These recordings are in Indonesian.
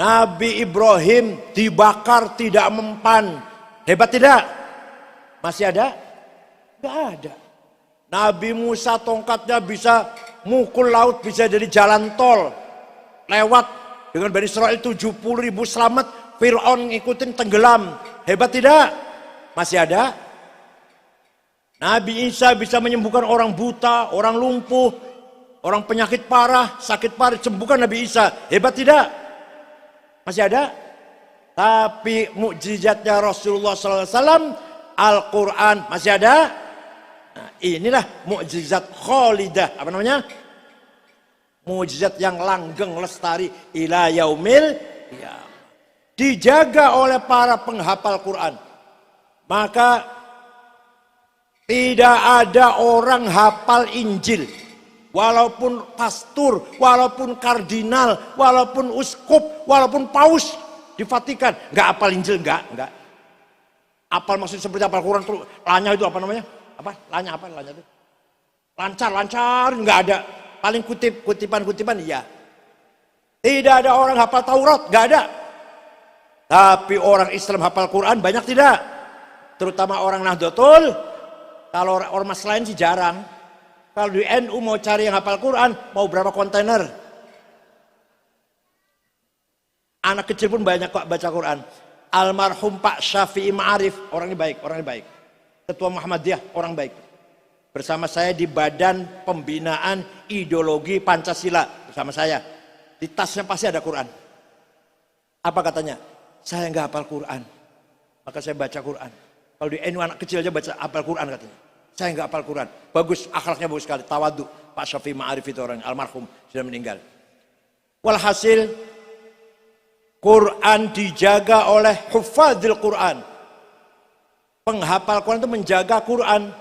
Nabi Ibrahim dibakar tidak mempan. Hebat tidak? Masih ada? Enggak ada. Nabi Musa tongkatnya bisa mukul laut, bisa jadi jalan tol. Lewat dengan Bani Israel 70.000 selamat. Fir'aun ngikutin tenggelam. Hebat tidak? Masih ada? Nabi Isa bisa menyembuhkan orang buta, orang lumpuh, orang penyakit parah, sakit parah, sembuhkan Nabi Isa. Hebat tidak? Masih ada? Tapi mukjizatnya Rasulullah SAW, Al-Quran masih ada? Nah, inilah mukjizat khalidah. Apa namanya? Mukjizat yang langgeng lestari ila yaumil qiyamah. Dijaga oleh para penghafal Quran. Maka tidak ada orang hafal Injil, walaupun pastor, walaupun kardinal, walaupun uskup, walaupun paus di Vatikan, nggak hafal Injil, nggak. Hafal maksudnya seperti hafal Quran, terus lanya itu apa namanya? Apa? Lanya itu? Lancar, nggak ada. Paling kutipan, iya. Tidak ada orang hafal Taurat, nggak ada. Tapi orang Islam hafal Quran banyak tidak? Terutama orang Nahdlatul. Kalau ormas lain sih jarang. Kalau di NU mau cari yang hafal Quran, mau berapa kontainer? Anak kecil pun banyak kok baca Quran. Almarhum Pak Syafi'i Ma'arif, orangnya baik. Ketua Muhammadiyah, orang baik. Bersama saya di Badan Pembinaan Ideologi Pancasila, bersama saya. Di tasnya pasti ada Quran. Apa katanya? Saya nggak hafal Quran, maka saya baca Quran. Kalau di NU anak kecil aja baca hafal Quran katanya. Saya nggak hafal Quran. Bagus, akhlaknya bagus sekali. Tawadu. Pak Syafi'i Ma'arif itu orang almarhum, sudah meninggal. Walhasil, Quran dijaga oleh hufadzil Quran. Penghafal Quran itu menjaga Quran.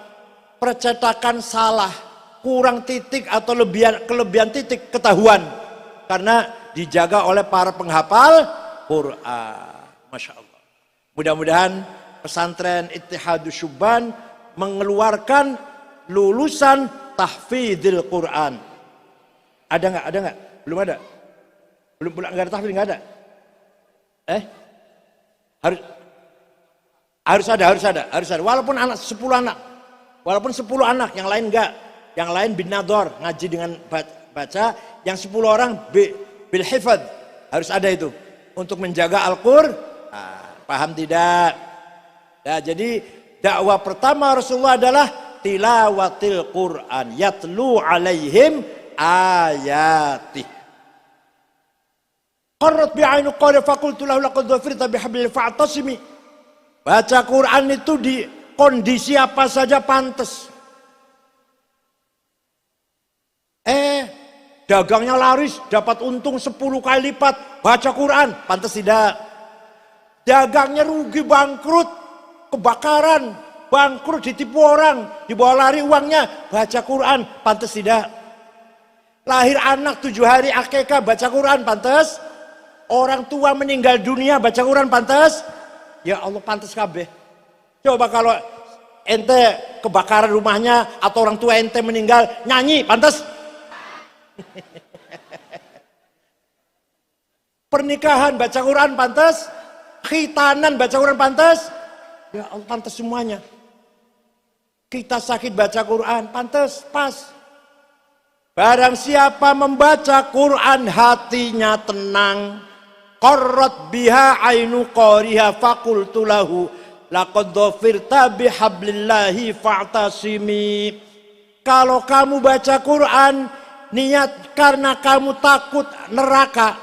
Percetakan salah, kurang titik atau kelebihan titik ketahuan. Karena dijaga oleh para penghafal Quran. Masya Allah. Mudah-mudahan pesantren Ittihadus Syubban mengeluarkan lulusan tahfidzil Quran. Ada nggak? Belum ada. Belum nggak ada tahfidz, nggak ada. Harus ada. Walaupun 10 anak, yang lain enggak. Yang lain bin nador, ngaji dengan baca, yang 10 orang bil hifadz. Harus ada itu untuk menjaga Al-Qur'an. Paham tidak? Nah, jadi dakwah pertama Rasulullah adalah tilawatil Quran, yatlu alaihim ayatih. Qarrat bi'ainu qala faqultu lahu laqad dhafirta bihablil fa'tasimi. Baca Quran itu di kondisi apa saja pantas. Dagangnya laris, dapat untung 10 kali lipat, baca Quran, pantas tidak? Dagangnya rugi, bangkrut, kebakaran, bangkrut, ditipu orang, dibawa lari uangnya, baca Quran, pantas tidak? Lahir anak 7 hari akikah, baca Quran, pantas? Orang tua meninggal dunia, baca Quran, pantas? Ya Allah, pantas kabeh. Coba kalau ente kebakaran rumahnya atau orang tua ente meninggal, nyanyi, pantas? Pernikahan baca Quran pantas, khitanan baca Quran pantas, ya Allah pantas semuanya. Kita sakit baca Quran pantas, pas. Barang siapa membaca Quran hatinya tenang, qarrat biha ainu qariha faqultu lahu laqad dhafirta bihablillahi fa'tasimi. Kalau kamu baca Quran niat karena kamu takut neraka.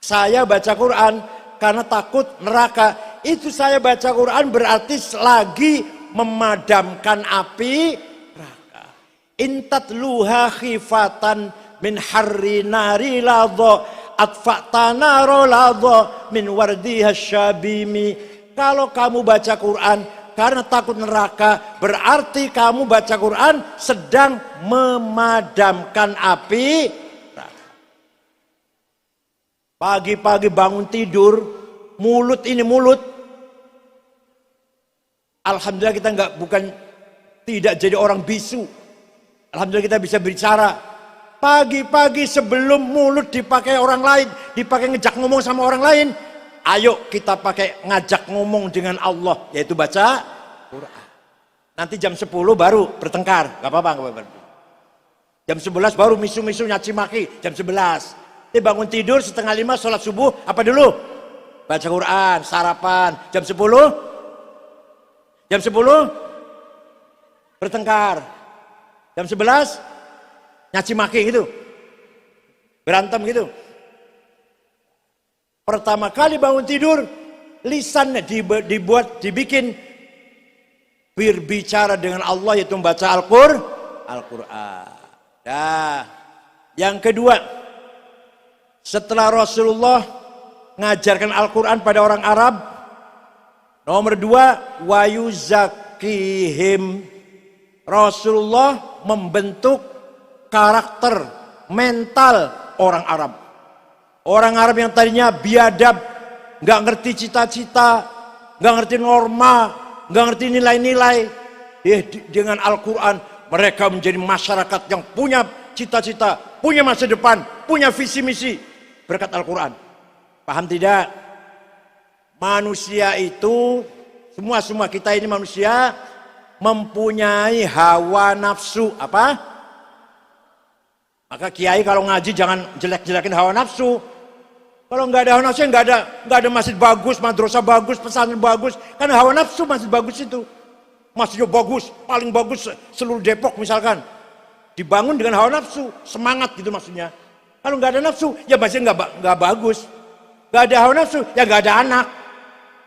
Saya baca Quran karena takut neraka. Itu saya baca Quran berarti lagi memadamkan api neraka. Intatluha khifatan min harri nari ladha atfa'tana roladha min wardiha syabimi. Kalau kamu baca Quran karena takut neraka, berarti kamu baca Quran sedang memadamkan api neraka. Pagi-pagi bangun tidur, mulut. Alhamdulillah kita bukan tidak jadi orang bisu. Alhamdulillah kita bisa bicara. Pagi-pagi sebelum mulut dipakai orang lain, dipakai ngejak ngomong sama orang lain, ayo kita pakai ngajak ngomong dengan Allah, yaitu baca Quran. Nanti jam 10 baru bertengkar, gak apa-apa. Jam 11 baru misu-misu nyaci maki, jam 11. Bangun tidur setengah 5 sholat subuh, apa dulu? Baca Quran, sarapan. Jam 10 bertengkar. Jam 11 nyaci maki gitu, berantem gitu. Pertama kali bangun tidur, lisannya dibikin berbicara dengan Allah, yaitu membaca Al-Quran. Nah, yang kedua, setelah Rasulullah ngajarkan Al-Quran pada orang Arab, nomor 2, wayuzakihim. Rasulullah membentuk karakter mental orang Arab. Orang Arab yang tadinya biadab, gak ngerti cita-cita, gak ngerti norma, gak ngerti nilai-nilai, dengan Al-Quran mereka menjadi masyarakat yang punya cita-cita, punya masa depan, punya visi misi berkat Al-Quran. Paham tidak? Manusia itu, semua kita ini manusia mempunyai hawa nafsu. Apa? Maka kiai kalau ngaji jangan jelek-jelekin hawa nafsu. Kalau nggak ada hawa nafsu, nggak ada masjid bagus, madrasah bagus, pesantren bagus. Karena hawa nafsu masjid bagus itu. Masjidnya bagus, paling bagus seluruh Depok misalkan. Dibangun dengan hawa nafsu, semangat gitu maksudnya. Kalau nggak ada nafsu, ya masjid nggak bagus. Nggak ada hawa nafsu, ya nggak ada anak.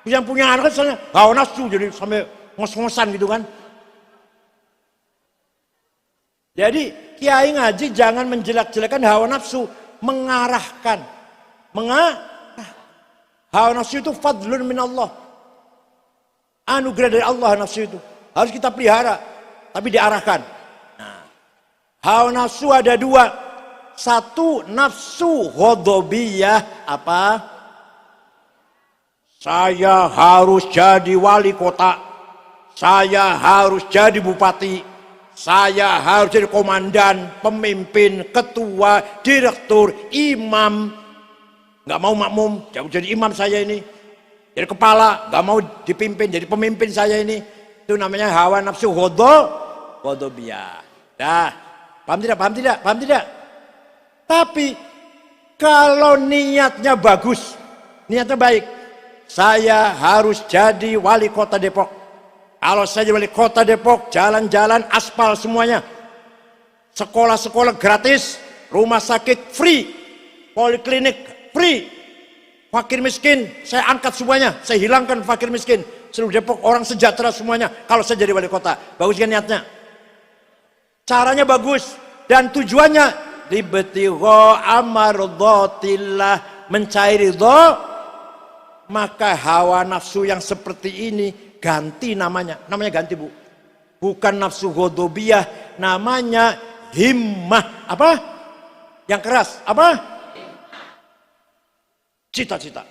Yang punya anak misalnya hawa nafsu, jadi sampai ngos-ngosan gitu kan. Jadi kiai ngaji jangan menjelek-jelekan hawa nafsu, mengarahkan. Hawa nafsu itu fadlun min Allah. Anugerah dari Allah nafsu itu. Harus kita pelihara, tapi diarahkan. Nah, hawa nafsu ada 2. 1 nafsu ghadabiyah, apa? Saya harus jadi wali kota. Saya harus jadi bupati. Saya harus jadi komandan, pemimpin, ketua, direktur, imam. Gak mau makmum, jadi imam saya ini. Jadi kepala, gak mau dipimpin, jadi pemimpin saya ini. Itu namanya hawa nafsu ghadabiyah. Dah, paham tidak? Tapi kalau niatnya bagus, niatnya baik, saya harus jadi wali kota Depok. Kalau saya jadi wali kota Depok, jalan-jalan aspal semuanya, sekolah-sekolah gratis, rumah sakit free, poliklinik free, fakir miskin saya angkat semuanya, saya hilangkan fakir miskin, seluruh Depok orang sejahtera semuanya. Kalau saya jadi wali kota, bagus kan niatnya? Caranya bagus dan tujuannya libtigha amardhatillah, mencari ridho. Maka hawa nafsu yang seperti ini ganti namanya ganti, Bu. Bukan nafsu ghadabiyah, namanya himmah. Apa? Yang keras, apa? Cita-cita.